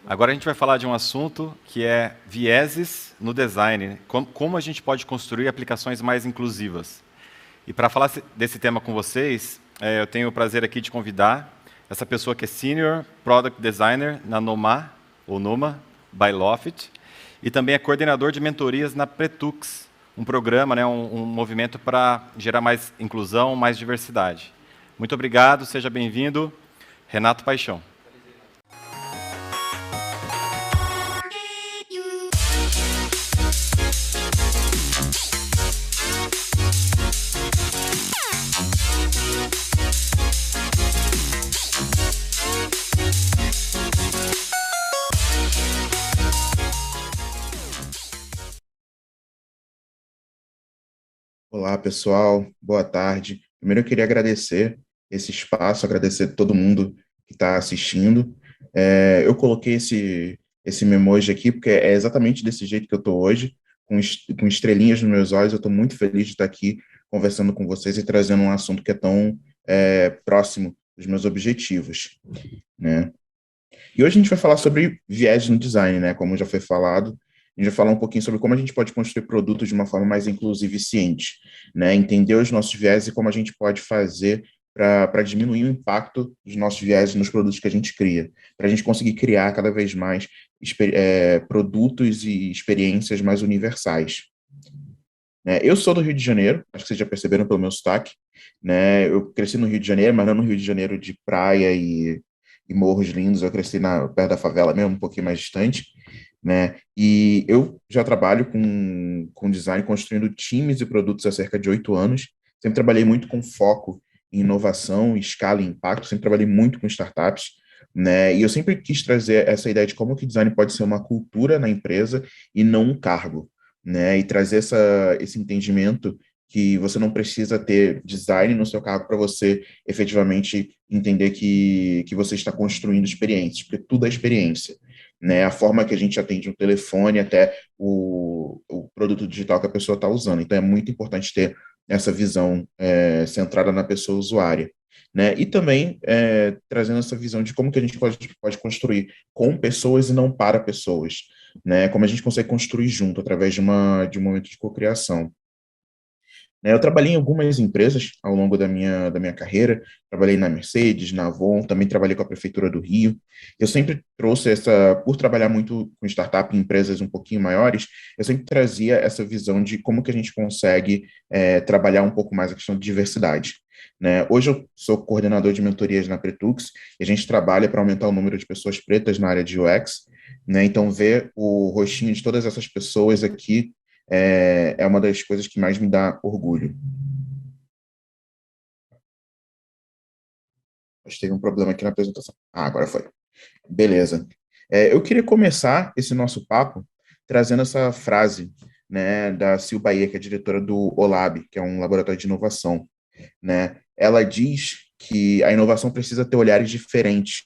Agora a gente vai falar de um assunto que é vieses no design, né? Como a gente pode construir aplicações mais inclusivas. E para falar desse tema com vocês, eu tenho o prazer aqui de convidar essa pessoa que é Senior Product Designer na Noma, ou Noma, by Lofit, e também é coordenador de mentorias na Pretux, um programa, né, um movimento para gerar mais inclusão, mais diversidade. Muito obrigado, seja bem-vindo, Renato Paixão. Olá, pessoal. Boa tarde. Primeiro, eu queria agradecer esse espaço, agradecer todo mundo que está assistindo. Eu coloquei esse memoji aqui porque é exatamente desse jeito que eu estou hoje, com estrelinhas nos meus olhos. Eu estou muito feliz de estar aqui conversando com vocês e trazendo um assunto que é tão próximo dos meus objetivos, né? E hoje a gente vai falar sobre viés no design, né? Como já foi falado, a gente vai falar um pouquinho sobre como a gente pode construir produtos de uma forma mais inclusiva e eficiente, né? Entender os nossos viés e como a gente pode fazer para diminuir o impacto dos nossos viés nos produtos que a gente cria, para a gente conseguir criar cada vez mais produtos e experiências mais universais. Né? Eu sou do Rio de Janeiro, acho que vocês já perceberam pelo meu sotaque, né? Eu cresci no Rio de Janeiro, mas não no Rio de Janeiro de praia e morros lindos. Eu cresci perto da favela mesmo, um pouquinho mais distante, né? E eu já trabalho com design, construindo times e produtos há cerca de 8 anos. Sempre trabalhei muito com foco em inovação, escala e impacto. Sempre trabalhei muito com startups, né? E eu sempre quis trazer essa ideia de como que design pode ser uma cultura na empresa e não um cargo, né? E trazer esse entendimento que você não precisa ter design no seu cargo para você efetivamente entender que você está construindo experiências, porque tudo é experiência, né? A forma que a gente atende um telefone até o produto digital que a pessoa está usando. Então, é muito importante ter essa visão centrada na pessoa usuária, né? E também trazendo essa visão de como que a gente pode construir com pessoas e não para pessoas, né? Como a gente consegue construir junto através de um momento de cocriação. Né, eu trabalhei em algumas empresas ao longo da minha carreira, trabalhei na Mercedes, na Avon, também trabalhei com a Prefeitura do Rio. Eu sempre trouxe por trabalhar muito com startup em empresas um pouquinho maiores, eu sempre trazia essa visão de como que a gente consegue trabalhar um pouco mais a questão de diversidade. Né? Hoje eu sou coordenador de mentorias na Pretux, e a gente trabalha para aumentar o número de pessoas pretas na área de UX, né? Então, ver o rostinho de todas essas pessoas aqui é uma das coisas que mais me dá orgulho. Mas teve um problema aqui na apresentação. Agora foi. Beleza. Eu queria começar esse nosso papo trazendo essa frase, né, da Sil Bahia, que é diretora do OLAB, que é um laboratório de inovação, né? Ela diz que a inovação precisa ter olhares diferentes,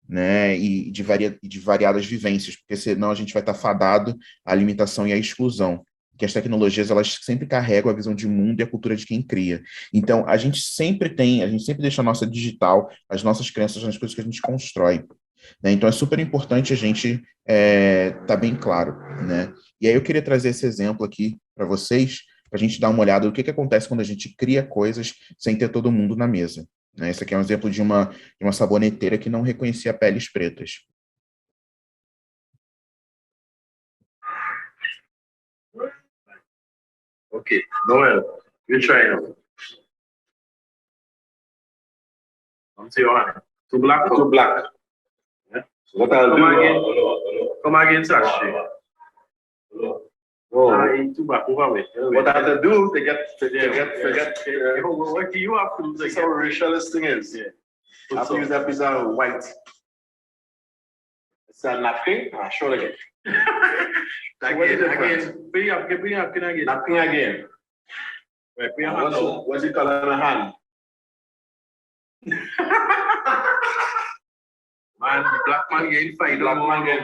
né, de variadas vivências, porque senão a gente vai estar fadado à limitação e à exclusão. Que as tecnologias, elas sempre carregam a visão de mundo e a cultura de quem cria. Então, a gente sempre deixa a nossa digital, as nossas crenças nas coisas que a gente constrói, né? Então, é super importante a gente tá bem claro, né? E aí eu queria trazer esse exemplo aqui para vocês, para a gente dar uma olhada do que acontece quando a gente cria coisas sem ter todo mundo na mesa. Né? Esse aqui é um exemplo de uma saboneteira que não reconhecia peles pretas. Okay, Noel, you try now. Come to your hand. Two black. Two black. Yeah. So what I'll do? Come again, Sashi. Oh, two back over with. What I have to do to get. What do you have to do? That's how racialist thing is. Yeah. I have to use that piece of white. It's a napkin. Show it again. Again. Napkin again. What's it called in a hand? Man, the black man getting fight all over.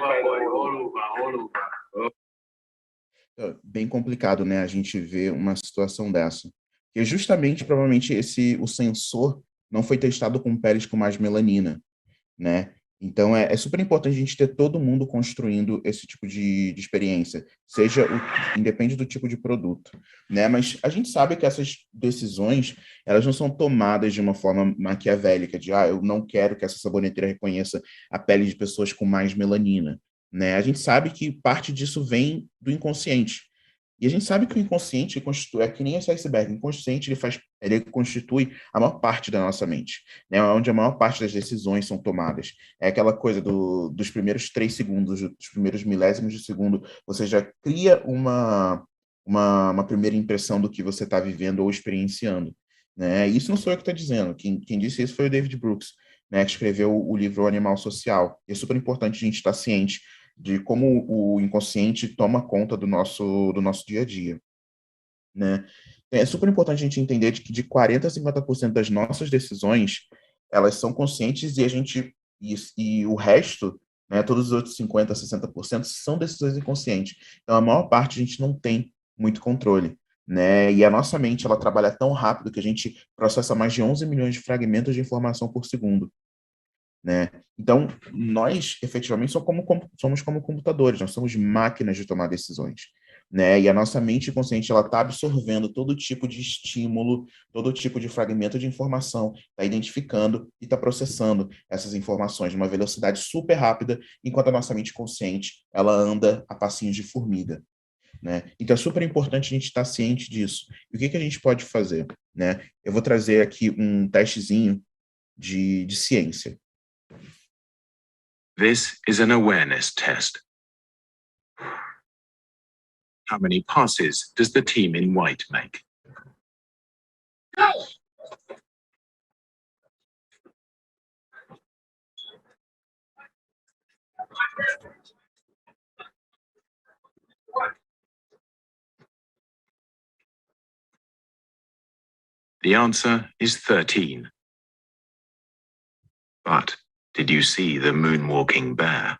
Bem complicado, né, a gente ver uma situação dessa. Porque justamente, provavelmente, o sensor não foi testado com peles com mais melanina, né? Então, é super importante a gente ter todo mundo construindo esse tipo de experiência, independe do tipo de produto, né? Mas a gente sabe que essas decisões, elas não são tomadas de uma forma maquiavélica, eu não quero que essa saboneteira reconheça a pele de pessoas com mais melanina, né? A gente sabe que parte disso vem do inconsciente. E a gente sabe que o inconsciente constitui, é que nem esse iceberg, o inconsciente ele constitui a maior parte da nossa mente, né? Onde a maior parte das decisões são tomadas. É aquela coisa dos primeiros 3 segundos, dos primeiros milésimos de segundo, você já cria uma primeira impressão do que você está vivendo ou experienciando, né? Isso não sou eu que estou dizendo, quem disse isso foi o David Brooks, né, que escreveu o livro O Animal Social. E é super importante a gente estar ciente de como o inconsciente toma conta do nosso dia a dia, né? É super importante a gente entender de que de 40 a 50% das nossas decisões, elas são conscientes e o resto, né, todos os outros 50 a 60% são decisões inconscientes. Então, a maior parte a gente não tem muito controle, né? E a nossa mente, ela trabalha tão rápido que a gente processa mais de 11 milhões de fragmentos de informação por segundo, né? Então, nós, efetivamente, somos como computadores, nós somos máquinas de tomar decisões, né? E a nossa mente consciente, ela está absorvendo todo tipo de estímulo, todo tipo de fragmento de informação, está identificando e está processando essas informações numa velocidade super rápida, enquanto a nossa mente consciente, ela anda a passinhos de formiga, né? Então, é super importante a gente estar ciente disso. E o que a gente pode fazer, né? Eu vou trazer aqui um testezinho de ciência. This is an awareness test. How many passes does the team in white make? The answer is 13. But did you see the moonwalking bear?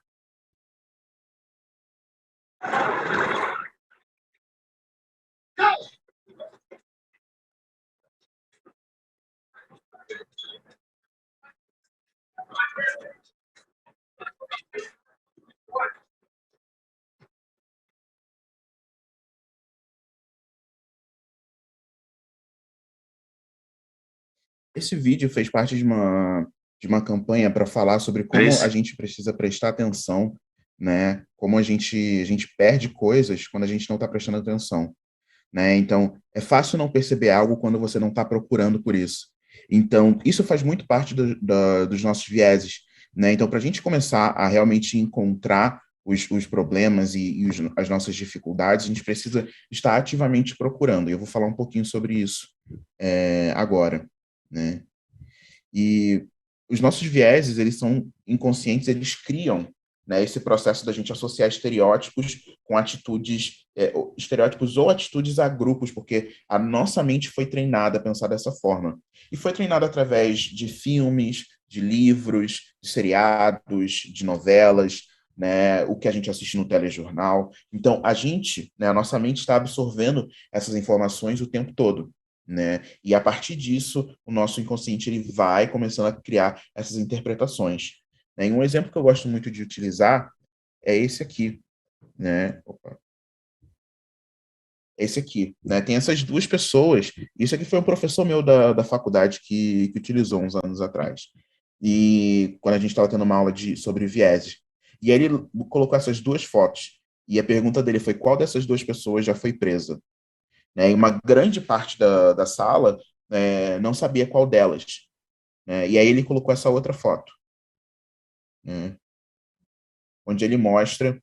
Esse vídeo fez parte de uma campanha para falar sobre como a gente precisa prestar atenção, né? Como a gente perde coisas quando a gente não está prestando atenção, né? Então, é fácil não perceber algo quando você não está procurando por isso. Então, isso faz muito parte dos nossos vieses, né? Então, para a gente começar a realmente encontrar os problemas e as nossas dificuldades, a gente precisa estar ativamente procurando. E eu vou falar um pouquinho sobre isso agora, né? E os nossos vieses, eles são inconscientes, eles criam, né, esse processo da gente associar estereótipos com atitudes, estereótipos ou atitudes a grupos, porque a nossa mente foi treinada a pensar dessa forma. E foi treinada através de filmes, de livros, de seriados, de novelas, né, o que a gente assiste no telejornal. Então, a nossa mente está absorvendo essas informações o tempo todo, né? E a partir disso, o nosso inconsciente ele vai começando a criar essas interpretações, né? E um exemplo que eu gosto muito de utilizar é esse aqui, né? Opa. Esse aqui, né? Tem essas duas pessoas. Isso aqui foi um professor meu da faculdade que utilizou uns anos atrás. E quando a gente estava tendo uma aula sobre vieses. E aí ele colocou essas duas fotos. E a pergunta dele foi: qual dessas duas pessoas já foi presa? Né? E uma grande parte da sala não sabia qual delas, né? E aí ele colocou essa outra foto, né? Onde ele mostra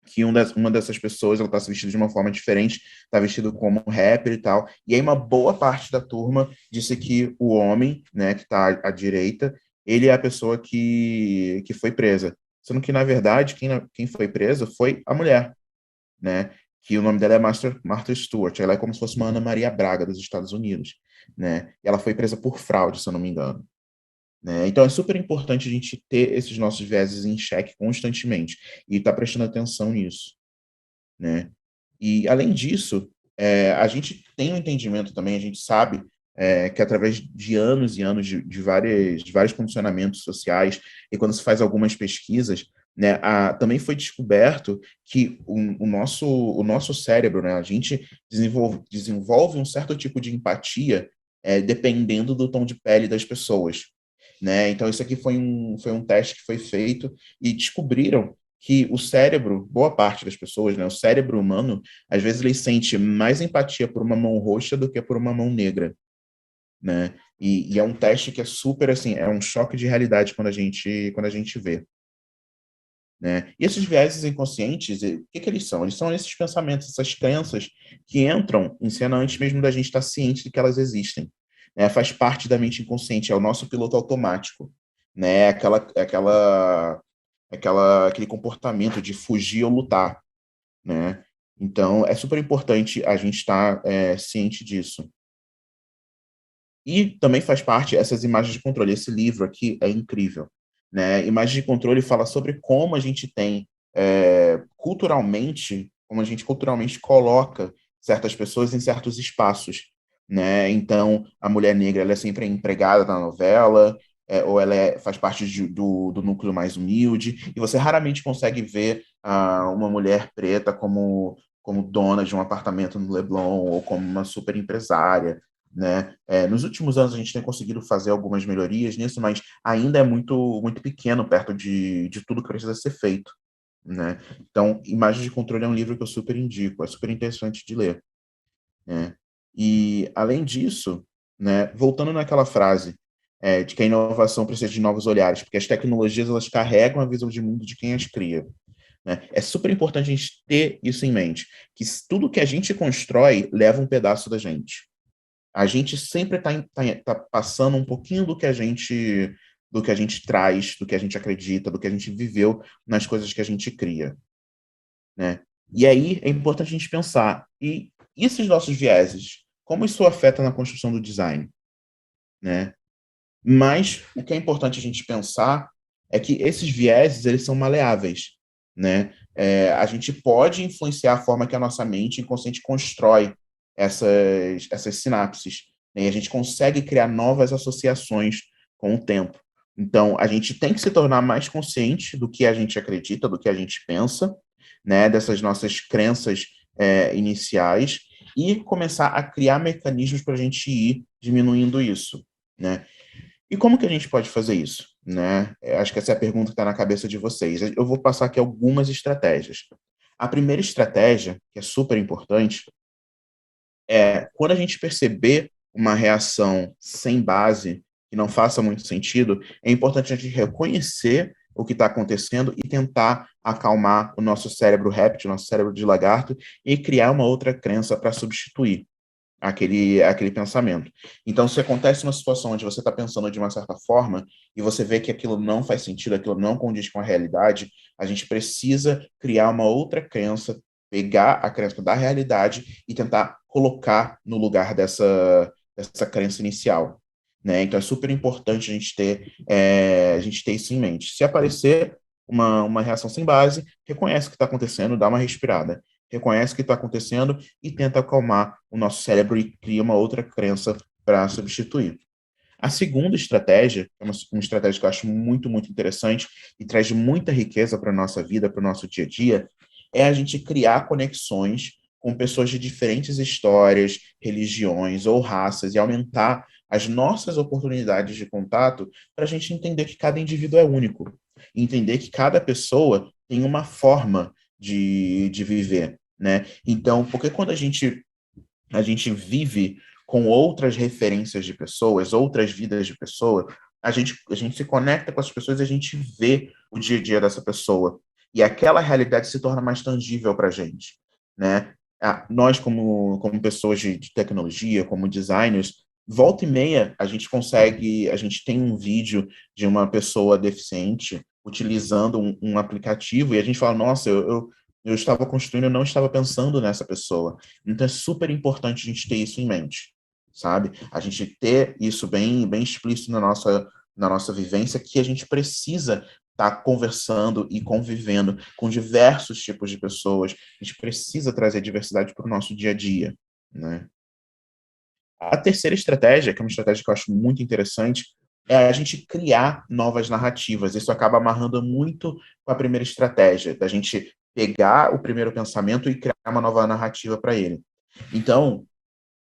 que uma dessas pessoas ela está se vestida de uma forma diferente, está vestido como um rapper e tal. E aí uma boa parte da turma disse que o homem, né, que está à direita, ele é a pessoa que foi presa. Sendo que, na verdade, quem foi presa foi a mulher, né? Que o nome dela é Martha Stewart. Ela é como se fosse uma Ana Maria Braga dos Estados Unidos, né? E ela foi presa por fraude, se eu não me engano, né? Então é super importante a gente ter esses nossos vieses em xeque constantemente e estar prestando atenção nisso, né? E além disso, a gente tem um entendimento também, a gente sabe que através de anos e anos de vários condicionamentos sociais, e quando se faz algumas pesquisas, né, também foi descoberto que o nosso cérebro, né, a gente desenvolve um certo tipo de empatia dependendo do tom de pele das pessoas. Né? Então, isso aqui foi um teste que foi feito e descobriram que o cérebro, boa parte das pessoas, né, o cérebro humano, às vezes ele sente mais empatia por uma mão roxa do que por uma mão negra, né? E é um teste que é super, assim, é um choque de realidade quando a gente vê, né? E esses vieses inconscientes, o que eles são? Eles são esses pensamentos, essas crenças que entram em cena antes mesmo da gente estar ciente de que elas existem, né? Faz parte da mente inconsciente, é o nosso piloto automático, né? Aquele comportamento de fugir ou lutar, né? Então, é super importante a gente estar ciente disso. E também faz parte essas imagens de controle. Esse livro aqui é incrível, né? Imagem de controle fala sobre como a gente tem culturalmente, como a gente culturalmente coloca certas pessoas em certos espaços, né? Então, a mulher negra ela é sempre empregada na novela, ou ela faz parte do núcleo mais humilde, e você raramente consegue ver uma mulher preta como dona de um apartamento no Leblon ou como uma super empresária, né? Nos últimos anos a gente tem conseguido fazer algumas melhorias nisso, mas ainda é muito pequeno perto de tudo que precisa ser feito, né? Então, Imagens de Controle é um livro que eu super indico, é super interessante de ler, né? E, além disso, né, voltando naquela frase de que a inovação precisa de novos olhares, porque as tecnologias elas carregam a visão de mundo de quem as cria, né? É super importante a gente ter isso em mente, que tudo que a gente constrói leva um pedaço da gente. A gente sempre tá passando um pouquinho do que a gente traz, do que a gente acredita, do que a gente viveu nas coisas que a gente cria, né? E aí é importante a gente pensar, e esses nossos vieses, como isso afeta na construção do design, né? Mas o que é importante a gente pensar é que esses vieses, eles são maleáveis, né? A gente pode influenciar a forma que a nossa mente inconsciente constrói essas sinapses, né? E a gente consegue criar novas associações com o tempo. Então, a gente tem que se tornar mais consciente do que a gente acredita, do que a gente pensa, né? Dessas nossas crenças iniciais e começar a criar mecanismos para a gente ir diminuindo isso, né? E como que a gente pode fazer isso, né? Acho que essa é a pergunta que está na cabeça de vocês. Eu vou passar aqui algumas estratégias. A primeira estratégia, que é super importante, é quando a gente perceber uma reação sem base, que não faça muito sentido, é importante a gente reconhecer o que está acontecendo e tentar acalmar o nosso cérebro réptil, nosso cérebro de lagarto, e criar uma outra crença para substituir aquele pensamento. Então, se acontece uma situação onde você está pensando de uma certa forma e você vê que aquilo não faz sentido, aquilo não condiz com a realidade, a gente precisa criar uma outra crença, pegar a crença da realidade e tentar colocar no lugar dessa crença inicial. Né? Então, é super importante a gente ter isso em mente. Se aparecer uma reação sem base, reconhece o que está acontecendo, dá uma respirada, reconhece o que está acontecendo e tenta acalmar o nosso cérebro e cria uma outra crença para substituir. A segunda estratégia, é uma estratégia que eu acho muito interessante e traz muita riqueza para a nossa vida, para o nosso dia a dia, é a gente criar conexões com pessoas de diferentes histórias, religiões ou raças e aumentar as nossas oportunidades de contato para a gente entender que cada indivíduo é único, entender que cada pessoa tem uma forma de viver, né? Então, porque quando a gente vive com outras referências de pessoas, outras vidas de pessoas, a gente se conecta com as pessoas e a gente vê o dia a dia dessa pessoa. E aquela realidade se torna mais tangível para a gente, né? Nós, como pessoas de tecnologia, como designers, volta e meia a gente tem um vídeo de uma pessoa deficiente utilizando um aplicativo e a gente fala, nossa, eu estava construindo, eu não estava pensando nessa pessoa. Então é super importante a gente ter isso em mente, sabe? A gente ter isso bem explícito na nossa vivência, que a gente precisa estar conversando e convivendo com diversos tipos de pessoas. A gente precisa trazer diversidade para o nosso dia a dia, né? A terceira estratégia, que é uma estratégia que eu acho muito interessante, é a gente criar novas narrativas. Isso acaba amarrando muito com a primeira estratégia, da gente pegar o primeiro pensamento e criar uma nova narrativa para ele. Então,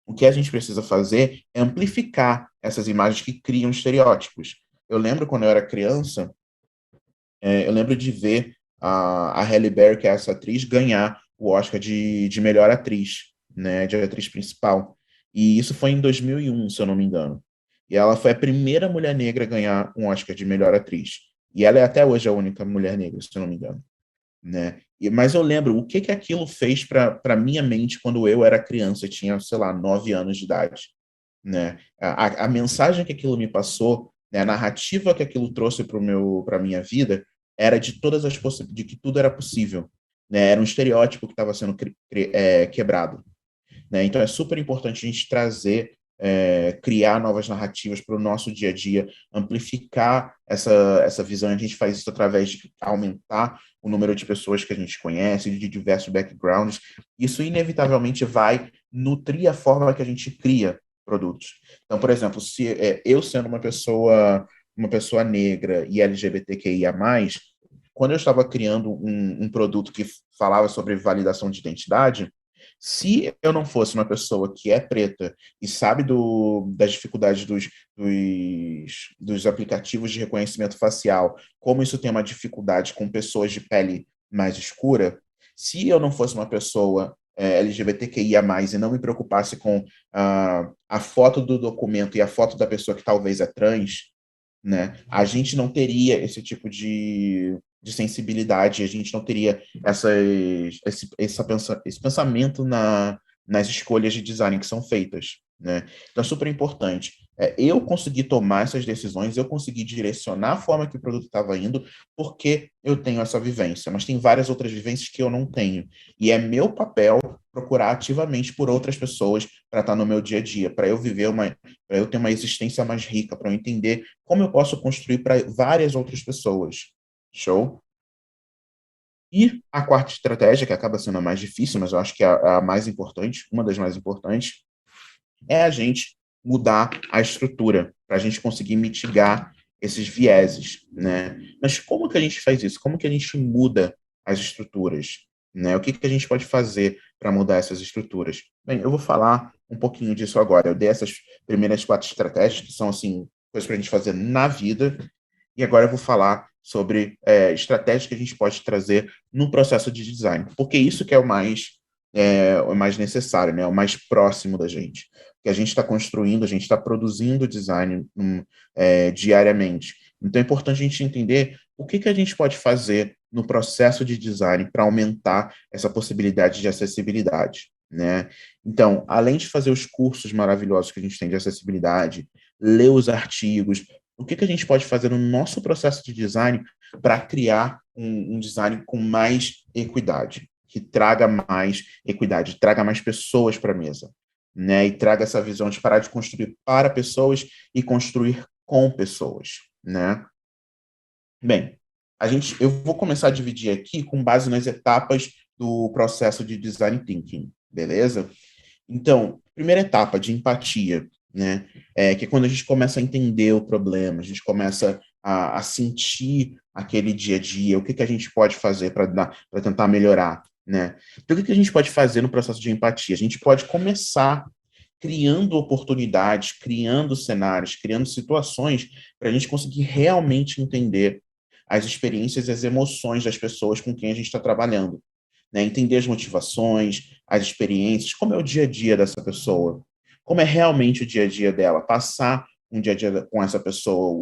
o que a gente precisa fazer é amplificar essas imagens que criam estereótipos. Eu lembro quando eu era criança, eu lembro de ver a Halle Berry, que é essa atriz, ganhar o Oscar de melhor atriz, né, de atriz principal. E isso foi em 2001, se eu não me engano. E ela foi a primeira mulher negra a ganhar um Oscar de melhor atriz. E ela é até hoje a única mulher negra, se eu não me engano, né? Mas eu lembro o que que aquilo fez para minha mente quando eu era criança, eu tinha, sei lá, 9 anos de idade, né? A mensagem que aquilo me passou, né, a narrativa que aquilo trouxe para minha vida era de todas as de que tudo era possível, né? Era um estereótipo que estava sendo quebrado, né? Então é super importante a gente trazer, criar novas narrativas para o nosso dia a dia, amplificar essa visão. A gente faz isso através de aumentar o número de pessoas que a gente conhece, de diversos backgrounds. Isso inevitavelmente vai nutrir a forma que a gente cria produtos. Então, por exemplo, se eu sendo uma pessoa negra e LGBTQIA+, quando eu estava criando um produto que falava sobre validação de identidade, se eu não fosse uma pessoa que é preta e sabe das dificuldades dos aplicativos de reconhecimento facial, como isso tem uma dificuldade com pessoas de pele mais escura, se eu não fosse uma pessoa LGBTQIA+, e não me preocupasse com a foto do documento e a foto da pessoa que talvez é trans, né, a gente não teria esse tipo de sensibilidade, a gente não teria esse pensamento nas escolhas de design que são feitas, né? Então é super importante. Eu consegui tomar essas decisões, eu consegui direcionar a forma que o produto estava indo, porque eu tenho essa vivência, mas tem várias outras vivências que eu não tenho. E é meu papel procurar ativamente por outras pessoas para estar no meu dia a dia, para eu para eu ter uma existência mais rica, para eu entender como eu posso construir para várias outras pessoas. Show? E a quarta estratégia, que acaba sendo a mais difícil, mas eu acho que é a mais importante, uma das mais importantes, é a gente mudar a estrutura, para a gente conseguir mitigar esses vieses, né? Mas como que a gente faz isso? Como que a gente muda as estruturas, né? O que que a gente pode fazer para mudar essas estruturas? Bem, eu vou falar um pouquinho disso agora. Eu dei essas primeiras quatro estratégias, que são, assim, coisas para a gente fazer na vida, e agora eu vou falar sobre estratégias que a gente pode trazer no processo de design, porque isso que é o mais necessário, né? O mais próximo da gente. Que a gente está construindo, a gente está produzindo design diariamente. Então é importante a gente entender o que que a gente pode fazer no processo de design para aumentar essa possibilidade de acessibilidade, né? Então, além de fazer os cursos maravilhosos que a gente tem de acessibilidade, ler os artigos, o que que a gente pode fazer no nosso processo de design para criar um design com mais equidade, que traga mais equidade, traga mais pessoas para a mesa, né? E traga essa visão de parar de construir para pessoas e construir com pessoas, né? Bem, eu vou começar a dividir aqui com base nas etapas do processo de design thinking, beleza? Então, primeira etapa de empatia, né? Que é quando a gente começa a entender o problema, a gente começa a sentir aquele dia a dia, o que que a gente pode fazer para tentar melhorar, né? Então, o que que a gente pode fazer no processo de empatia? A gente pode começar criando oportunidades, criando cenários, criando situações para a gente conseguir realmente entender as experiências e as emoções das pessoas com quem a gente está trabalhando, né? Entender as motivações, as experiências, como é o dia a dia dessa pessoa, como é realmente o dia a dia dela, passar um dia a dia com essa pessoa,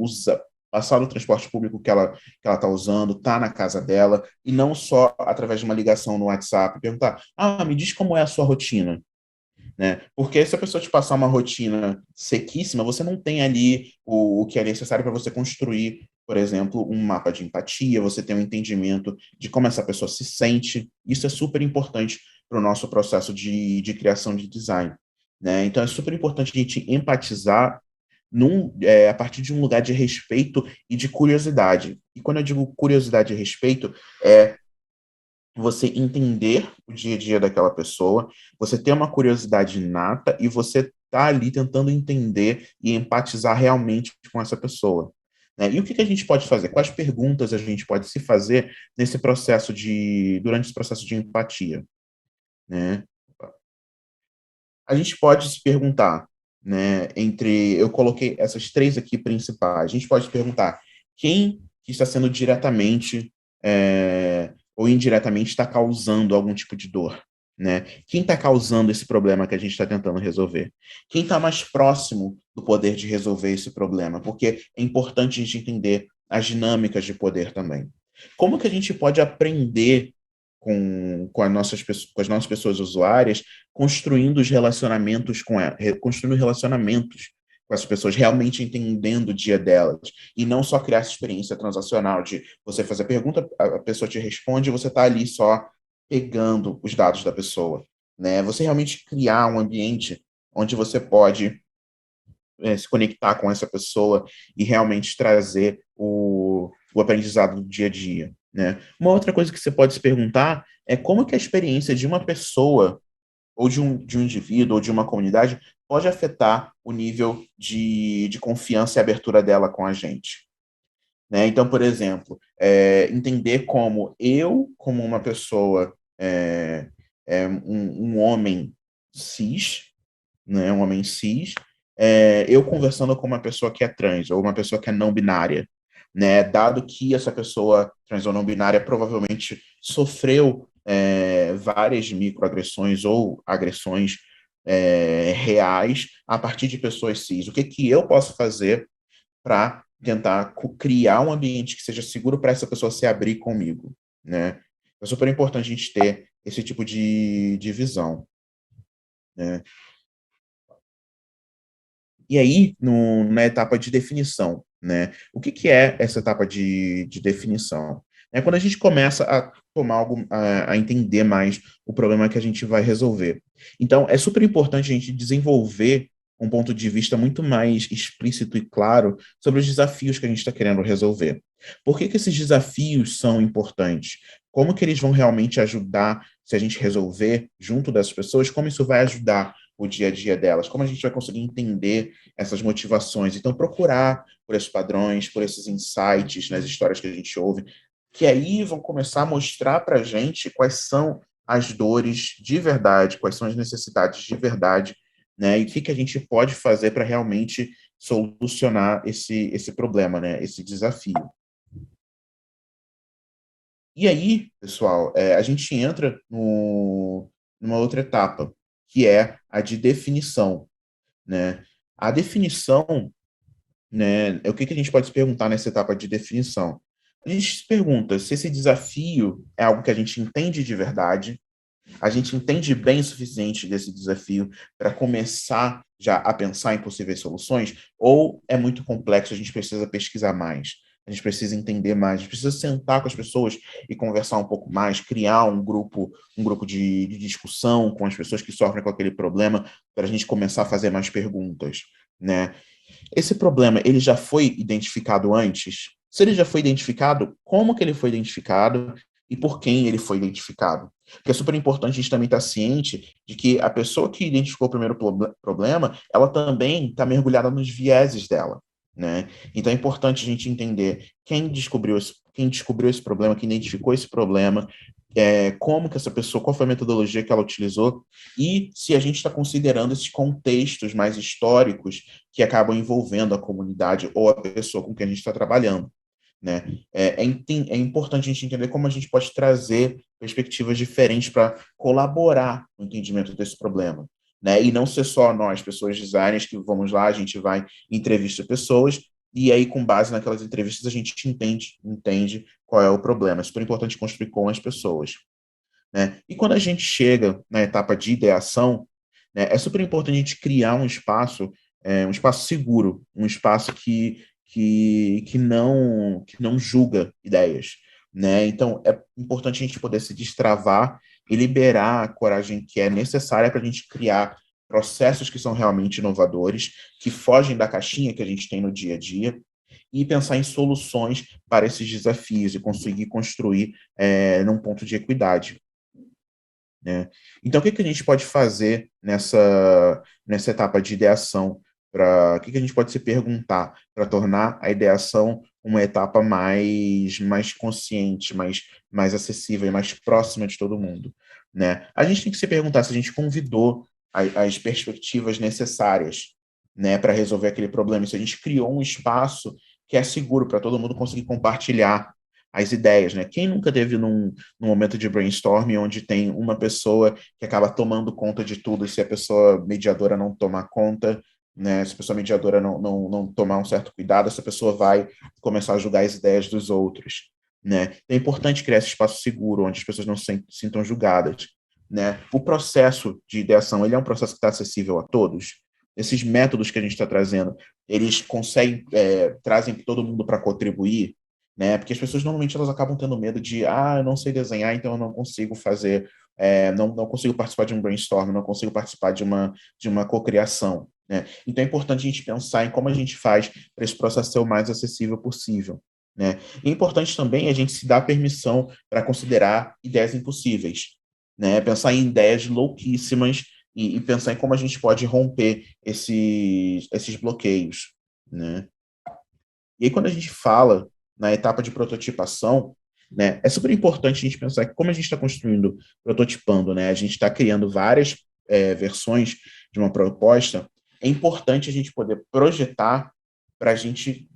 passar no transporte público que ela está usando, tá na casa dela, e não só através de uma ligação no WhatsApp, perguntar, me diz como é a sua rotina, né? Porque se a pessoa te passar uma rotina sequíssima, você não tem ali o que é necessário para você construir, por exemplo, um mapa de empatia, você tem um entendimento de como essa pessoa se sente. Isso é super importante para o nosso processo de criação de design, né? Então é super importante a gente empatizar a partir de um lugar de respeito e de curiosidade. E quando eu digo curiosidade e respeito, é você entender o dia a dia daquela pessoa, você ter uma curiosidade inata e você está ali tentando entender e empatizar realmente com essa pessoa. Né? E o que a gente pode fazer? Quais perguntas a gente pode se fazer durante esse processo de empatia? Né? A gente pode se perguntar, né, eu coloquei essas três aqui principais, a gente pode se perguntar quem que está sendo diretamente ou indiretamente está causando algum tipo de dor, né? Quem está causando esse problema que a gente está tentando resolver? Quem está mais próximo do poder de resolver esse problema? Porque é importante a gente entender as dinâmicas de poder também. Como que a gente pode aprender com as nossas pessoas usuárias, construindo os relacionamentos construindo relacionamentos com as pessoas, realmente entendendo o dia delas, e não só criar essa experiência transacional de você fazer a pergunta, a pessoa te responde e você está ali só pegando os dados da pessoa. Né? Você realmente criar um ambiente onde você pode se conectar com essa pessoa e realmente trazer o aprendizado do dia a dia. Né? Uma outra coisa que você pode se perguntar é como que a experiência de uma pessoa ou de um indivíduo ou de uma comunidade pode afetar o nível de confiança e abertura dela com a gente. Né? Então, por exemplo, entender como uma pessoa, um homem cis, né, um homem cis, eu conversando com uma pessoa que é trans ou uma pessoa que é não binária, né, dado que essa pessoa trans ou não binária provavelmente sofreu várias microagressões ou agressões reais a partir de pessoas cis. O que eu posso fazer para tentar criar um ambiente que seja seguro para essa pessoa se abrir comigo, né? É super importante a gente ter esse tipo de visão, né? E aí, na etapa de definição, né? O que é essa etapa de definição? É quando a gente começa a tomar a entender mais o problema que a gente vai resolver. Então, é super importante a gente desenvolver um ponto de vista muito mais explícito e claro sobre os desafios que a gente está querendo resolver. Por que esses desafios são importantes? Como que eles vão realmente ajudar se a gente resolver junto das pessoas? Como isso vai ajudar o dia a dia delas? Como a gente vai conseguir entender essas motivações? Então, procurar por esses padrões, por esses insights nas histórias que a gente ouve, que aí vão começar a mostrar para a gente quais são as dores de verdade, quais são as necessidades de verdade, né? E o que a gente pode fazer para realmente solucionar esse problema, né? Esse desafio. E aí, pessoal, a gente entra numa outra etapa, que é a de definição, né? A definição, né? O que a gente pode se perguntar nessa etapa de definição? A gente se pergunta se esse desafio é algo que a gente entende de verdade, a gente entende bem o suficiente desse desafio para começar já a pensar em possíveis soluções, ou é muito complexo, a gente precisa pesquisar mais, a gente precisa entender mais, a gente precisa sentar com as pessoas e conversar um pouco mais, criar um grupo de discussão com as pessoas que sofrem com aquele problema, para a gente começar a fazer mais perguntas, né? Esse problema, ele já foi identificado antes? Se ele já foi identificado, como que ele foi identificado e por quem ele foi identificado? Porque é super importante a gente também estar ciente de que a pessoa que identificou o primeiro problema, ela também está mergulhada nos vieses dela, né? Então é importante a gente entender quem descobriu esse problema, quem identificou esse problema, como que essa pessoa, qual foi a metodologia que ela utilizou, e se a gente está considerando esses contextos mais históricos que acabam envolvendo a comunidade ou a pessoa com quem a gente está trabalhando. Né? É importante a gente entender como a gente pode trazer perspectivas diferentes para colaborar no entendimento desse problema. Né? E não ser só nós, pessoas designers, que vamos lá, a gente vai entrevista pessoas, e aí, com base naquelas entrevistas, a gente entende qual é o problema. É super importante construir com as pessoas. Né? E quando a gente chega na etapa de ideação, né, é super importante a gente criar um espaço seguro, um espaço que não julga ideias. Né? Então, é importante a gente poder se destravar e liberar a coragem que é necessária para a gente criar processos que são realmente inovadores, que fogem da caixinha que a gente tem no dia a dia, e pensar em soluções para esses desafios e conseguir construir num ponto de equidade. né? Então, o que a gente pode fazer nessa etapa de ideação? O que a gente pode se perguntar para tornar a ideação uma etapa mais consciente, mais acessível e mais próxima de todo mundo, né? A gente tem que se perguntar se a gente convidou as perspectivas necessárias, né, para resolver aquele problema, se a gente criou um espaço que é seguro para todo mundo conseguir compartilhar as ideias, né? Quem nunca teve num momento de brainstorming onde tem uma pessoa que acaba tomando conta de tudo, e se a pessoa mediadora não tomar conta, né? Se a pessoa mediadora não tomar um certo cuidado, essa pessoa vai começar a julgar as ideias dos outros, né? É importante criar esse espaço seguro, onde as pessoas não se sintam julgadas, né? O processo de ideação, ele é um processo que está acessível a todos. Esses métodos que a gente está trazendo, eles conseguem, trazem todo mundo para contribuir, né? Porque as pessoas normalmente elas acabam tendo medo de, eu não sei desenhar, então eu não consigo fazer, não consigo participar de um brainstorm, não consigo participar de uma cocriação, né? Então é importante a gente pensar em como a gente faz para esse processo ser o mais acessível possível, né? E é importante também a gente se dar permissão para considerar ideias impossíveis, né? Pensar em ideias louquíssimas e pensar em como a gente pode romper esses bloqueios, né? E aí, quando a gente fala na etapa de prototipação, né, é super importante a gente pensar que como a gente está construindo, prototipando, né, a gente está criando várias versões de uma proposta, é importante a gente poder projetar para a gente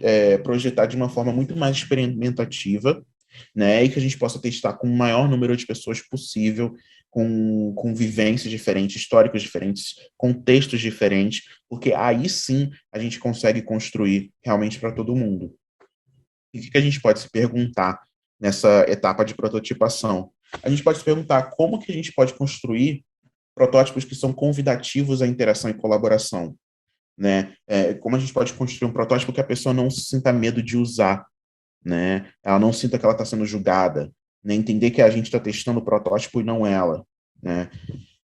projetar de uma forma muito mais experimentativa, né, e que a gente possa testar com o maior número de pessoas possível, com vivências diferentes, históricos diferentes, contextos diferentes, porque aí sim a gente consegue construir realmente para todo mundo. E o que a gente pode se perguntar nessa etapa de prototipação? A gente pode se perguntar como que a gente pode construir protótipos que são convidativos à interação e colaboração, né? Como a gente pode construir um protótipo que a pessoa não sinta medo de usar, né? Ela não sinta que ela está sendo julgada, né? Entender que a gente está testando o protótipo e não ela, né?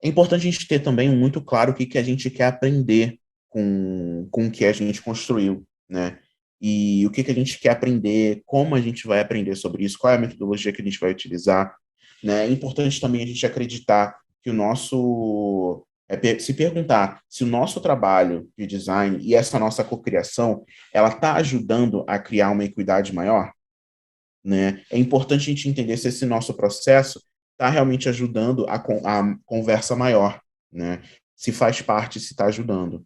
É importante a gente ter também muito claro o que a gente quer aprender com o que a gente construiu, né? E o que a gente quer aprender, como a gente vai aprender sobre isso, qual é a metodologia que a gente vai utilizar, né? É importante também a gente acreditar que o nosso... se perguntar se o nosso trabalho de design e essa nossa cocriação, ela está ajudando a criar uma equidade maior, né? É importante a gente entender se esse nosso processo está realmente ajudando a conversa maior, né? Se faz parte, se está ajudando.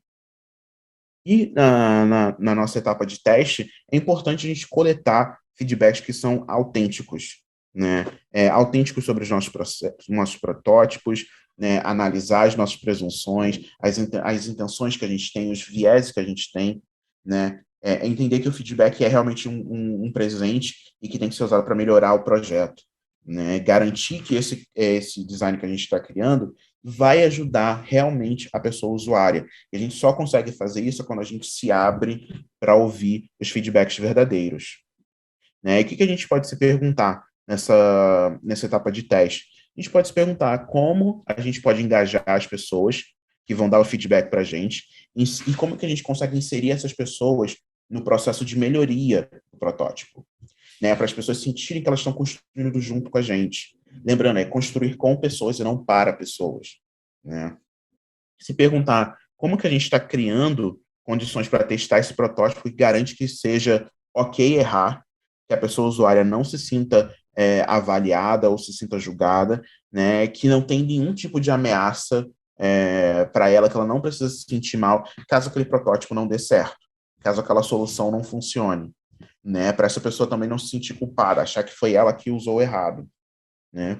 E na nossa etapa de teste, é importante a gente coletar feedbacks que são autênticos, né? Autênticos sobre os nossos processos, nossos protótipos, né? Analisar as nossas presunções, as intenções que a gente tem, os vieses que a gente tem, né? Entender que o feedback é realmente um presente e que tem que ser usado para melhorar o projeto, né? Garantir que esse design que a gente está criando vai ajudar realmente a pessoa usuária. E a gente só consegue fazer isso quando a gente se abre para ouvir os feedbacks verdadeiros, né? E o que a gente pode se perguntar nessa etapa de teste? A gente pode se perguntar como a gente pode engajar as pessoas que vão dar o feedback para a gente e como que a gente consegue inserir essas pessoas no processo de melhoria do protótipo, né? Para as pessoas sentirem que elas estão construindo junto com a gente. Lembrando, é construir com pessoas e não para pessoas, né? Se perguntar como que a gente está criando condições para testar esse protótipo que garante que seja ok errar, que a pessoa usuária não se sinta avaliada ou se sinta julgada, né? Que não tem nenhum tipo de ameaça para ela, que ela não precisa se sentir mal caso aquele protótipo não dê certo, caso aquela solução não funcione, né? Para essa pessoa também não se sentir culpada, achar que foi ela que usou errado, né?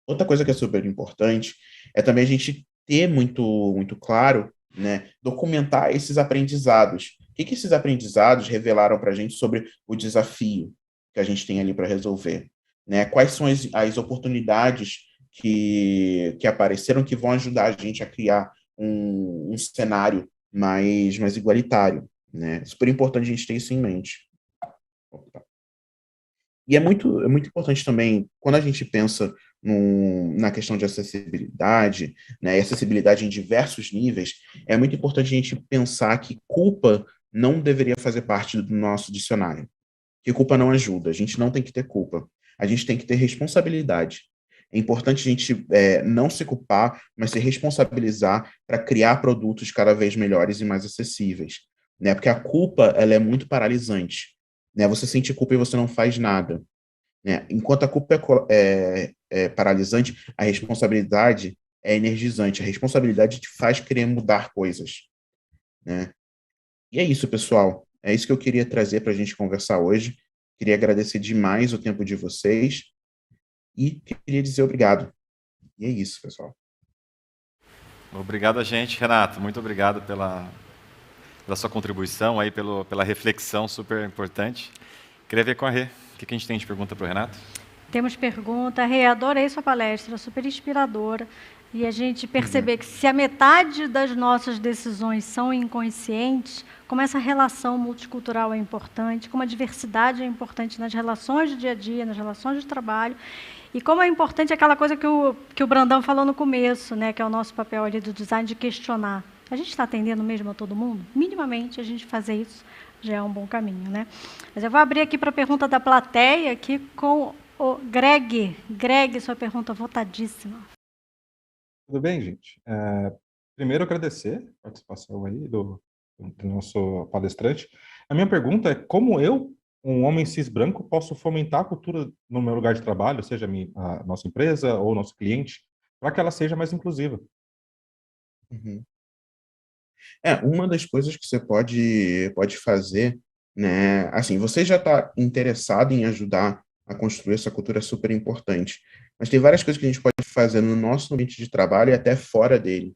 Outra coisa que é super importante é também a gente ter muito claro, né, documentar esses aprendizados. O que esses aprendizados revelaram para a gente sobre o desafio que a gente tem ali para resolver, né? Quais são as oportunidades que apareceram que vão ajudar a gente a criar um cenário mais igualitário, né? É super importante a gente ter isso em mente. Opa. E é muito importante também, quando a gente pensa na questão de acessibilidade, né, e acessibilidade em diversos níveis, é muito importante a gente pensar que culpa não deveria fazer parte do nosso dicionário. Que culpa não ajuda, a gente não tem que ter culpa. A gente tem que ter responsabilidade. É importante a gente não se culpar, mas se responsabilizar para criar produtos cada vez melhores e mais acessíveis, né? Porque a culpa, ela é muito paralisante, né? Você sente culpa e você não faz nada, né? Enquanto a culpa é paralisante, a responsabilidade é energizante. A responsabilidade te faz querer mudar coisas, né? E é isso, pessoal. É isso que eu queria trazer para a gente conversar hoje. Queria agradecer demais o tempo de vocês e queria dizer obrigado. E é isso, pessoal. Obrigado a gente, Renato. Muito obrigado pela sua contribuição aí, pela reflexão super importante. Queria ver com a Rê. O que a gente tem de pergunta para o Renato? Temos pergunta. Rê, adorei sua palestra, super inspiradora. E a gente perceber que se a metade das nossas decisões são inconscientes, como essa relação multicultural é importante, como a diversidade é importante nas relações do dia a dia, nas relações de trabalho, e como é importante aquela coisa que o Brandão falou no começo, né, que é o nosso papel ali do design de questionar. A gente está atendendo mesmo a todo mundo? Minimamente, a gente fazer isso já é um bom caminho, né? Mas eu vou abrir aqui para a pergunta da plateia, aqui com o Greg. Greg, sua pergunta votadíssima. Tudo bem, gente? Primeiro, agradecer a participação aí do nosso palestrante. A minha pergunta é como eu, um homem cis branco, posso fomentar a cultura no meu lugar de trabalho, seja a nossa empresa ou nosso cliente, para que ela seja mais inclusiva? Uhum. Uma das coisas que você pode fazer, né? Assim, você já está interessado em ajudar a construir essa cultura, é super importante. Mas tem várias coisas que a gente pode fazer no nosso ambiente de trabalho e até fora dele,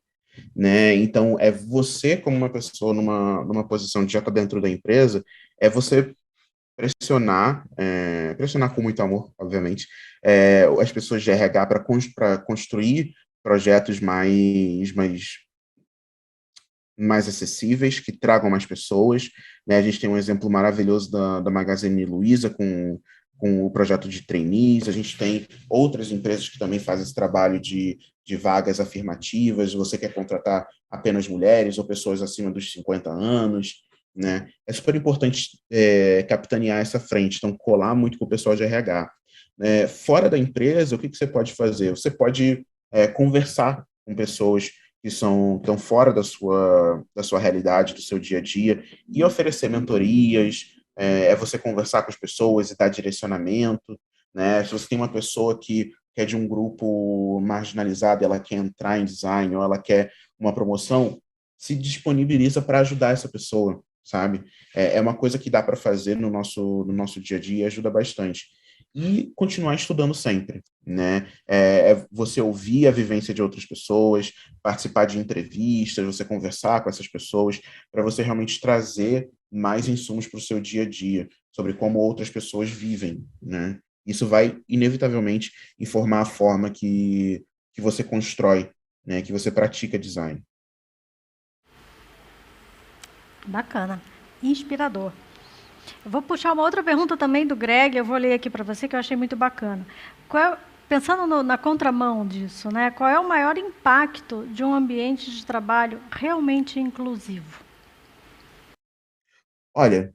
né? Então, é você, como uma pessoa numa posição de já estar dentro da empresa, é você pressionar com muito amor, obviamente, as pessoas de RH para construir projetos mais acessíveis, que tragam mais pessoas, né? A gente tem um exemplo maravilhoso da Magazine Luiza com o projeto de trainees, a gente tem outras empresas que também fazem esse trabalho de vagas afirmativas, você quer contratar apenas mulheres ou pessoas acima dos 50 anos, né? É super importante capitanear essa frente, então colar muito com o pessoal de RH. Fora da empresa, o que você pode fazer? Você pode conversar com pessoas que estão fora da sua realidade, do seu dia a dia, e oferecer mentorias, você conversar com as pessoas e dar direcionamento, né? Se você tem uma pessoa que é de um grupo marginalizado, ela quer entrar em design ou ela quer uma promoção, se disponibiliza para ajudar essa pessoa, sabe? É uma coisa que dá para fazer no nosso dia a dia e ajuda bastante. E continuar estudando sempre, né? Você ouvir a vivência de outras pessoas, participar de entrevistas, você conversar com essas pessoas, para você realmente trazer mais insumos para o seu dia a dia, sobre como outras pessoas vivem, né? Isso vai, inevitavelmente, informar a forma que você constrói, né? Que você pratica design. Bacana. Inspirador. Eu vou puxar uma outra pergunta também do Greg, eu vou ler aqui para você, que eu achei muito bacana. Pensando na contramão disso, né? Qual é o maior impacto de um ambiente de trabalho realmente inclusivo? Olha,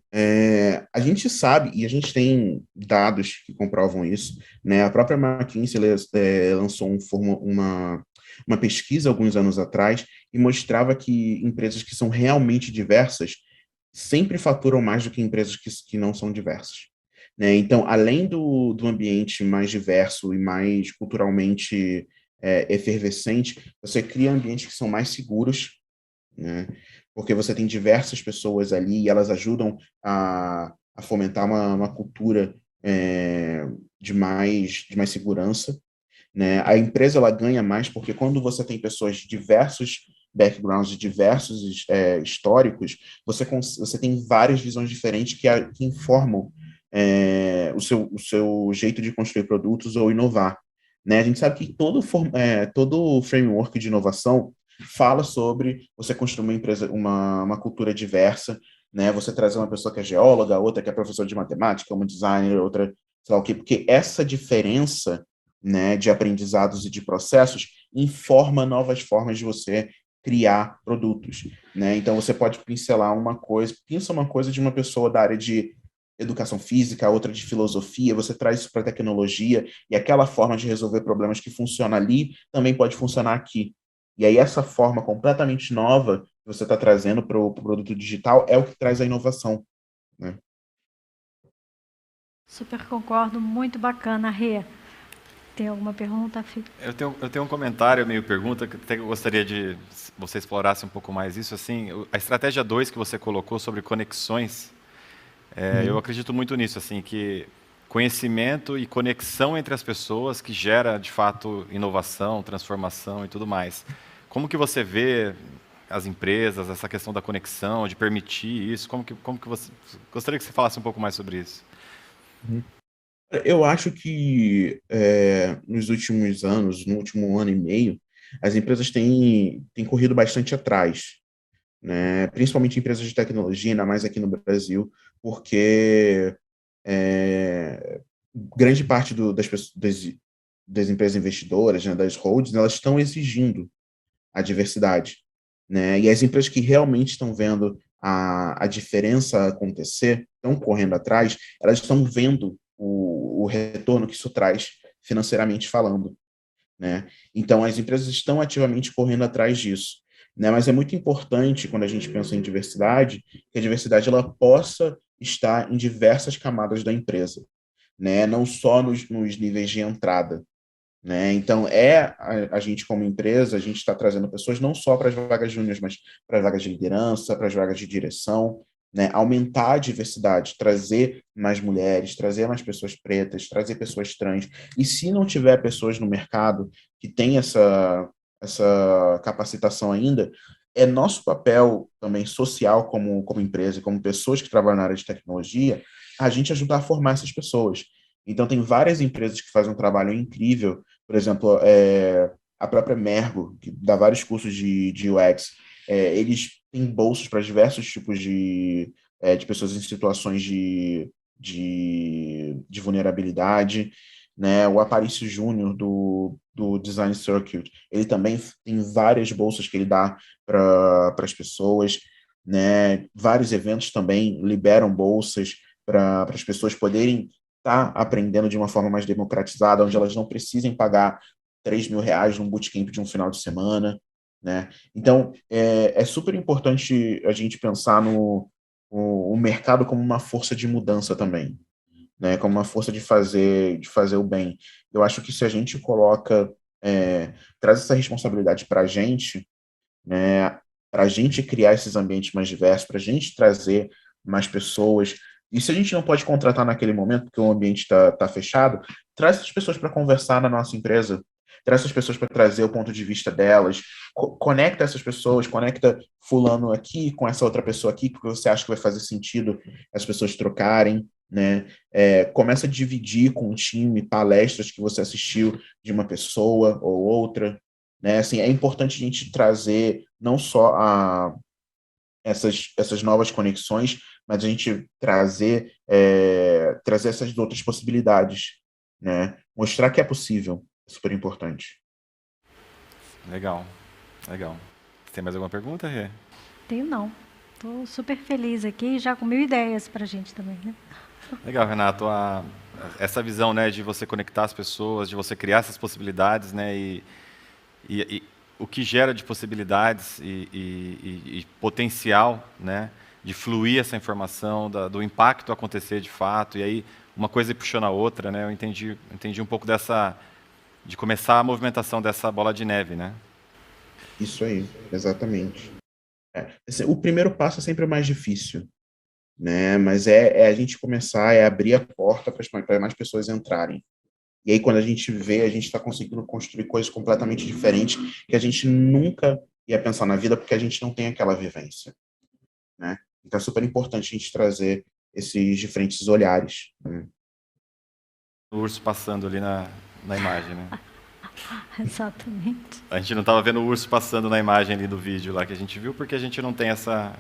a gente sabe, e a gente tem dados que comprovam isso, né? A própria McKinsey lançou uma pesquisa alguns anos atrás e mostrava que empresas que são realmente diversas sempre faturam mais do que empresas que não são diversas, né? Então, além do ambiente mais diverso e mais culturalmente efervescente, você cria ambientes que são mais seguros, né? Porque você tem diversas pessoas ali e elas ajudam a fomentar uma cultura de mais segurança, né? A empresa ela ganha mais porque quando você tem pessoas de diversos backgrounds, de diversos históricos, você tem várias visões diferentes que informam o seu jeito de construir produtos ou inovar, né? A gente sabe que todo framework de inovação fala sobre você construir uma empresa, uma cultura diversa, né? Você trazer uma pessoa que é geóloga, outra que é professora de matemática, uma designer, outra, sei lá o quê, porque essa diferença, né, de aprendizados e de processos informa novas formas de você criar produtos, né? Então você pode pincelar uma coisa de uma pessoa da área de educação física, outra de filosofia, você traz isso para a tecnologia, e aquela forma de resolver problemas que funciona ali também pode funcionar aqui. E aí essa forma completamente nova que você está trazendo para o produto digital é o que traz a inovação, né? Super concordo, muito bacana, Rê. Tem alguma pergunta, Fih? Eu tenho um comentário, meio pergunta, que até eu gostaria de você explorasse um pouco mais isso. Assim, a estratégia 2 que você colocou sobre conexões, eu acredito muito nisso, assim, que conhecimento e conexão entre as pessoas que gera, de fato, inovação, transformação e tudo mais. Como que você vê as empresas, essa questão da conexão, de permitir isso? Como que você... Gostaria que você falasse um pouco mais sobre isso. Eu acho que nos últimos anos, no último ano e meio, as empresas têm corrido bastante atrás, né? Principalmente empresas de tecnologia, ainda mais aqui no Brasil, porque grande parte das empresas investidoras, né, das holdings, elas estão exigindo a diversidade, né? E as empresas que realmente estão vendo a diferença acontecer, estão correndo atrás, elas estão vendo o retorno que isso traz financeiramente falando, né? Então, as empresas estão ativamente correndo atrás disso, né? Mas é muito importante, quando a gente pensa em diversidade, que a diversidade ela possa estar em diversas camadas da empresa, né? Não só nos níveis de entrada, né? Então, a gente, como empresa, a gente está trazendo pessoas não só para as vagas júniores, mas para as vagas de liderança, para as vagas de direção, né? Aumentar a diversidade, trazer mais mulheres, trazer mais pessoas pretas, trazer pessoas trans. E se não tiver pessoas no mercado que têm essa capacitação ainda, é nosso papel também social como empresa, como pessoas que trabalham na área de tecnologia, a gente ajudar a formar essas pessoas. Então, tem várias empresas que fazem um trabalho incrível, por exemplo, a própria Mergo, que dá vários cursos de UX, eles têm bolsas para diversos tipos de pessoas em situações de vulnerabilidade, né? O Aparício Júnior, do Design Circuit, ele também tem várias bolsas que ele dá para as pessoas, né? Vários eventos também liberam bolsas para as pessoas poderem estar aprendendo de uma forma mais democratizada, onde elas não precisem pagar R$ 3.000 num bootcamp de um final de semana, né? Então, é super importante a gente pensar o mercado como uma força de mudança também, né? Como uma força de fazer o bem. Eu acho que se a gente traz essa responsabilidade para a gente, né? Para a gente criar esses ambientes mais diversos, para a gente trazer mais pessoas. E se a gente não pode contratar naquele momento, porque o ambiente está fechado, traz essas pessoas para conversar na nossa empresa, traz essas pessoas para trazer o ponto de vista delas, conecta essas pessoas, conecta fulano aqui com essa outra pessoa aqui, porque você acha que vai fazer sentido as pessoas trocarem, né? Começa a dividir com o time palestras que você assistiu de uma pessoa ou outra, né? Assim, é importante a gente trazer não só essas novas conexões, mas a gente trazer essas outras possibilidades, né? Mostrar que é possível, é super importante. Legal. Tem mais alguma pergunta, Rê? Tenho não. Estou super feliz aqui, já com 1000 ideias para a gente também, né? Legal, Renato. Essa visão, né, de você conectar as pessoas, de você criar essas possibilidades, né, e o que gera de possibilidades e potencial, né, de fluir essa informação, do impacto acontecer de fato, e aí uma coisa puxando a outra, né? Eu entendi um pouco de começar a movimentação dessa bola de neve, né? Isso aí, exatamente. O primeiro passo é sempre o mais difícil, né? Mas a gente começar, abrir a porta para mais pessoas entrarem. E aí, quando a gente vê, a gente está conseguindo construir coisas completamente diferentes que a gente nunca ia pensar na vida, porque a gente não tem aquela vivência, né? Então, é super importante a gente trazer esses diferentes olhares, né? O urso passando ali na imagem, né? Exatamente. A gente não estava vendo o urso passando na imagem ali do vídeo lá que a gente viu, porque a gente não tem essa...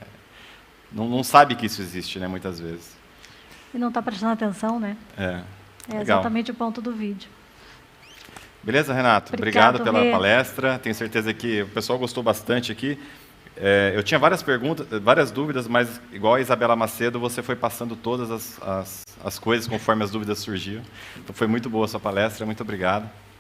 Não sabe que isso existe, né, muitas vezes. E não está prestando atenção, né? É legal. Exatamente o ponto do vídeo. Beleza, Renato? Obrigado pela palestra. Tenho certeza que o pessoal gostou bastante aqui. Eu tinha várias perguntas, várias dúvidas, mas igual a Isabela Macedo, você foi passando todas as coisas conforme as dúvidas surgiam. Então foi muito boa a sua palestra, muito obrigado.